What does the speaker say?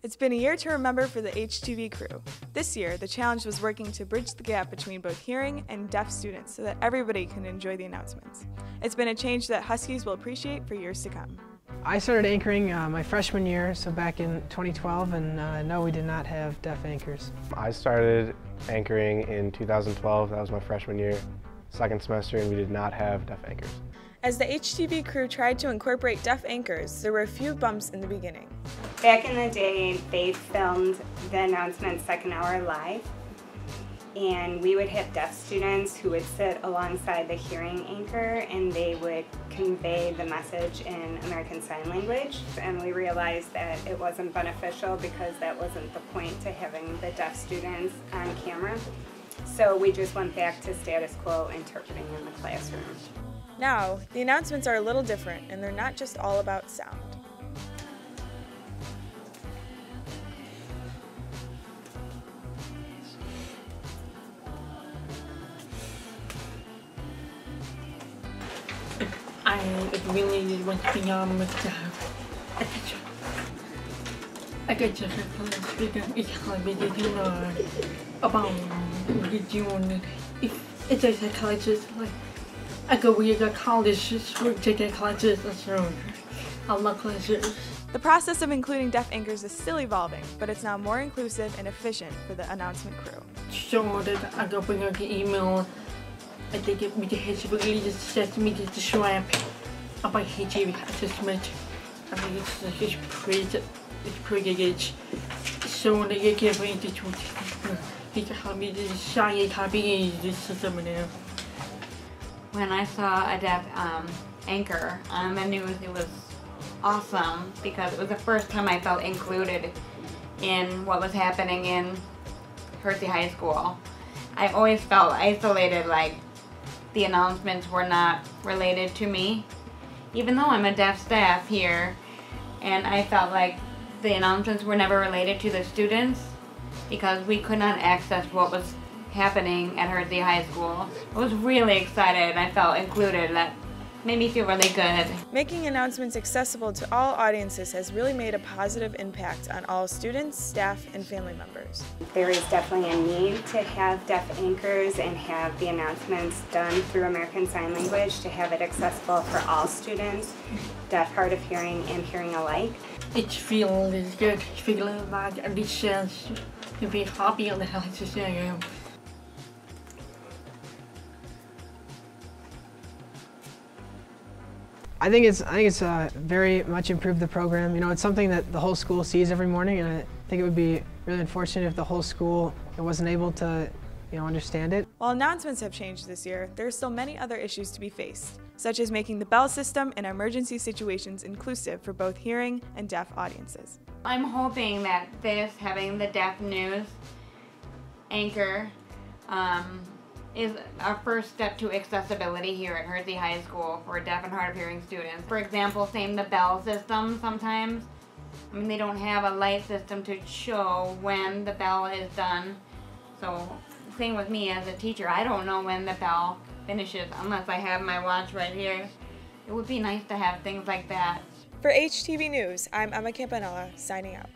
It's been a year to remember for the HTV crew. This year, the challenge was working to bridge the gap between both hearing and deaf students so that everybody can enjoy the announcements. It's been a change that Huskies will appreciate for years to come. I started anchoring my freshman year, so back in 2012, and no, we did not have deaf anchors. I started anchoring in 2012, that was my freshman year, second semester, and we did not have deaf anchors. As the HTV crew tried to incorporate deaf anchors, there were a few bumps in the beginning. Back in the day, they filmed the announcement second hour live, and we would have deaf students who would sit alongside the hearing anchor and they would convey the message in American Sign Language. And we realized that it wasn't beneficial because that wasn't the point to having the deaf students on camera. So we just went back to status quo interpreting in the classroom. Now, the announcements are a little different, and they're not just all about sound. I really want to be on with I get to speak about June. If it's a psychologist, like I go with a college to take classes soon. I love classes. The process of including deaf anchors is still evolving, but it's now more inclusive and efficient for the announcement crew. So that I go bring an email. I think it with the HTV just sets me to swap about HTV assessment. I mean, it's pretty good. So that you give me the truth. You can help me to shy copy this system now. When I saw a deaf anchor on the news, it was awesome because it was the first time I felt included in what was happening in Hersey High School. I always felt isolated, like the announcements were not related to me, even though I'm a deaf staff here, and I felt like the announcements were never related to the students because we could not access what was happening at Hersey High School. I was really excited. I felt included. That made me feel really good. Making announcements accessible to all audiences has really made a positive impact on all students, staff, and family members. There is definitely a need to have deaf anchors and have the announcements done through American Sign Language to have it accessible for all students, deaf, hard of hearing, and hearing alike. It feels good. I feel like a chance to be happy on the house to say. I think it's very much improved the program. You know, it's something that the whole school sees every morning, and I think it would be really unfortunate if the whole school wasn't able to, understand it. While announcements have changed this year, there are still many other issues to be faced, such as making the bell system in emergency situations inclusive for both hearing and deaf audiences. I'm hoping that having the deaf news anchor, is our first step to accessibility here at Hersey High School for deaf and hard of hearing students. For example, same the bell system sometimes. I mean, they don't have a light system to show when the bell is done. So, same with me as a teacher. I don't know when the bell finishes unless I have my watch right here. It would be nice to have things like that. For HTV News, I'm Emma Campanella, signing out.